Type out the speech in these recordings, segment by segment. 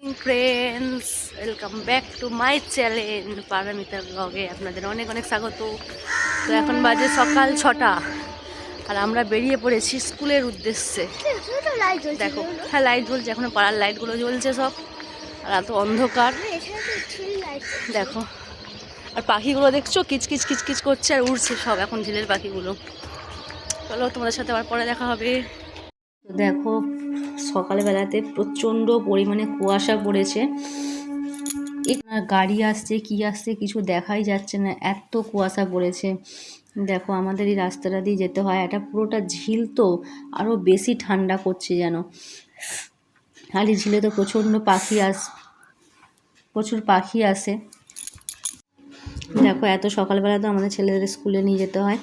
Friends, welcome back to my channel Paramita ব্লগে আপনাদের অনেক অনেক স্বাগত। তো এখন বাজে সকাল 6টা আর আমরা বেরিয়ে পড়েছি স্কুলের উদ্দেশ্যে। দেখো, হ্যাঁ লাইট জ্বলছে, এখনো পাড়ার লাইটগুলো জ্বলছে সব, আর এত অন্ধকার দেখো। আর পাখিগুলো দেখছো কিচকিচ কিচকিচ করছে আর উড়ছে সব এখন ঝিলের পাখিগুলো। চলো তোমাদের সাথে আবার পরে দেখা হবে। তো দেখো সকালবেলাতে প্রচণ্ড পরিমাণে কুয়াশা পড়েছে, গাড়ি আসছে কি আসছে কিছু দেখাই যাচ্ছে না, এত কুয়াশা পড়েছে। দেখো আমাদের এই রাস্তাটা দিয়ে যেতে হয়, এটা পুরোটা ঝিল তো আরও বেশি ঠান্ডা করছে যেন। আর এই ঝিলে তো প্রচুর পাখি আসে। দেখো এত সকালবেলা তো আমাদের ছেলেদের স্কুলে নিয়ে যেতে হয়,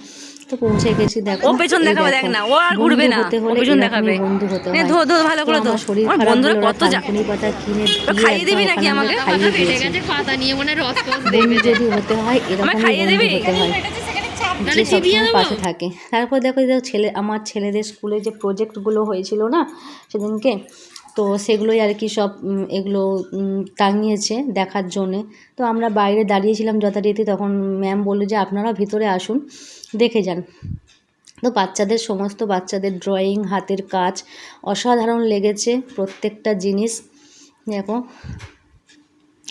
তো পৌঁছে গেছি। দেখো ও পেছন দেখাবে, দেখ না ও আর ঘুরবে না, হতে হলে পেছন দেখাবে, বন্ধু হতে হয়। ধো ধো ভালো করে ধো। শরীর খারাপ বন্ধুরা হলে কত থানকুনি পাতা কিনে খাইয়ে দিবি নাকি আমাকে? খাইয়ে দিয়েছে। পাতা নিয়ে মনে রস বন্ধু যদি হতে হয় এরকমই বন্ধু হতে হয়, যে সবসময় পাশে থাকে। তারপর দেখো আমার ছেলেদের স্কুলে যে প্রজেক্টগুলো হয়েছিল না সেদিনকে, তো সেগুলোই আর কি সব এগুলো টাঙিয়েছে দেখার জন্যে। তো আমরা বাইরে দাঁড়িয়েছিলাম যথারীতি, তখন ম্যাম বললো যে আপনারাও ভিতরে আসুন দেখে যান। তো সমস্ত বাচ্চাদের ড্রয়িং, হাতের কাজ অসাধারণ লেগেছে প্রত্যেকটা জিনিস। দেখো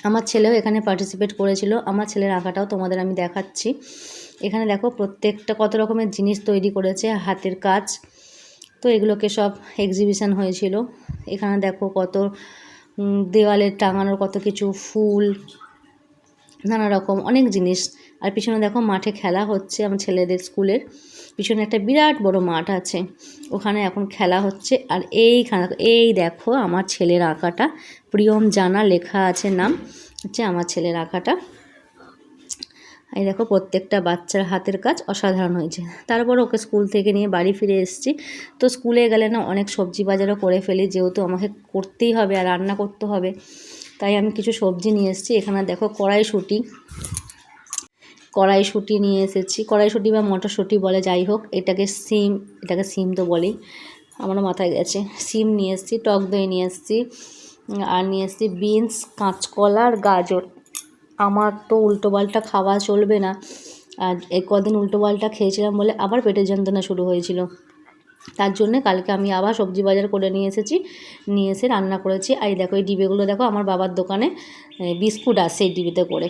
আমার ছেলেও এখানে পার্টিসিপেট করেছিল, আমার ছেলের আঁকাটাও তোমাদের আমি দেখাচ্ছি। এখানে দেখো প্রত্যেকটা কত রকমের জিনিস তৈরি করেছে, হাতের কাজ। তো এগুলোকে সব এক্সিবিশন হয়েছিল। এখানে দেখো কত দেওয়ালে টাঙানোর কত কিছু ফুল, নানা রকম অনেক জিনিস। আর পিছনে দেখো মাঠে খেলা হচ্ছে, আমার ছেলেদের স্কুলের পিছনে একটা বিরাট বড় মাঠ আছে, ওখানে এখন খেলা হচ্ছে। আর এই দেখো আমার ছেলের আঁকাটা, প্রিয়ম জানা লেখা আছে নাম, হচ্ছে আমার ছেলের আঁকাটা। এই দেখো প্রত্যেকটা বাচ্চার হাতের কাজ অসাধারণ হয়েছে। তারপর ওকে স্কুল থেকে নিয়ে বাড়ি ফিরে এসেছি। তো স্কুলে গেলে না অনেক সবজি বাজারও করে ফেলি, যেহেতু আমাকে করতেই হবে আর রান্না করতে হবে, তাই আমি কিছু সবজি নিয়ে এসেছি। এখানে দেখো কড়াইশুঁটি নিয়ে এসেছি, কড়াইশুঁটি বা মটরশুঁটি বলে, যাই হোক এটাকে সিম তো বলেই, আমারও মাথায় গেছে। সিম নিয়ে এসেছি, টক দই নিয়ে এসেছি, আর নিয়ে এসেছি বিনস, কাঁচকলা আর গাজর। আমার তো উল্টোপাল্টা খাওয়া চলবে না, আর এই কদিন উল্টোপাল্টা খেয়েছিলাম বলে আবার পেটের যন্ত্রণা শুরু হয়েছিল। তার জন্যে কালকে আমি আবার সবজি বাজার করে নিয়ে এসে রান্না করেছি। আর দেখো এই ডিবেগুলো দেখো, আমার বাবার দোকানে বিস্কুট আসে এই ডিবেতে করে,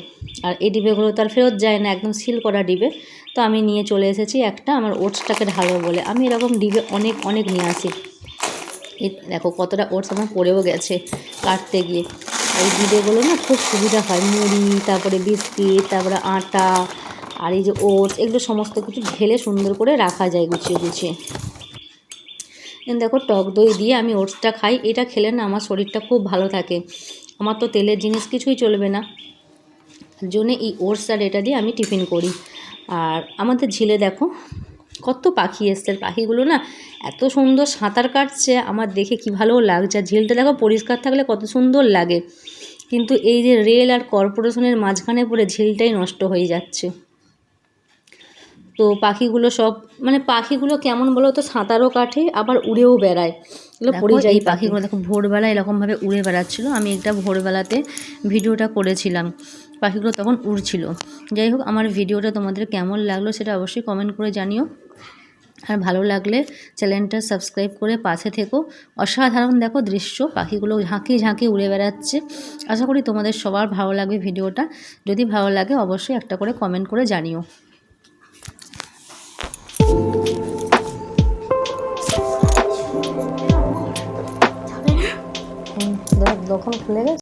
আর এই ডিবেগুলো তো আর ফেরত যায় না, একদম সিল করা ডিবে। তো আমি নিয়ে চলে এসেছি একটা, আমার ওটসটাকে ঢালবো বলে। আমি এরকম ডিবে অনেক নিয়ে আসি। এই দেখো কতটা ওটস আমার পড়েও গেছে কাটতে গিয়ে। এই ডিবেগুলো না খুব সুবিধা হয়, মুড়ি, তারপরে বিস্কিট, তারপরে আটা, আর এই যে ওটস, এগুলো সমস্ত কিছু ঢেলে সুন্দর করে রাখা যায় গুছিয়ে। দেখো টক দই দিয়ে আমি ওটসটা খাই, এটা খেলে না আমার শরীরটা খুব ভালো থাকে। আমার তো তেলের জিনিস কিছুই চলবে না, তার জন্যে এই ওটস আর এটা দিয়ে আমি টিফিন করি। আর আমাদের ঝিলে দেখো কত পাখি এসছে, পাখিগুলো না এত সুন্দর সাঁতার কাটছে, আমার দেখে কি ভালো লাগছে। আর ঝিলটা দেখো পরিষ্কার থাকলে কত সুন্দর লাগে, কিন্তু এই যে রেল আর কর্পোরেশনের মাঝখানে পড়ে ঝিলটাই নষ্ট হয়ে যাচ্ছে। তো পাখিগুলো কেমন বলো তো, সাঁতারও কাটে আবার উড়েও বেড়ায়, এগুলো পরিযায়ী পাখিগুলো। দেখো ভোরবেলা এরকমভাবে উড়ে বেড়াচ্ছিলো, আমি একটা ভোরবেলাতে ভিডিওটা করেছিলাম, পাখিগুলো তখন উড়ছিল। যাই হোক আমার ভিডিওটা তোমাদের কেমন লাগলো সেটা অবশ্যই কমেন্ট করে জানিও, আর ভালো লাগলে চ্যানেলটা সাবস্ক্রাইব করে পাশে থেকো। অসাধারণ দেখো দৃশ্য, পাখিগুলো ঝাঁকি উড়ে বেড়াচ্ছে। আশা করি তোমাদের সবার ভালো লাগবে ভিডিওটা। যদি ভালো লাগে অবশ্যই একটা করে কমেন্ট করে জানিও। দোকান খুলে গেছে।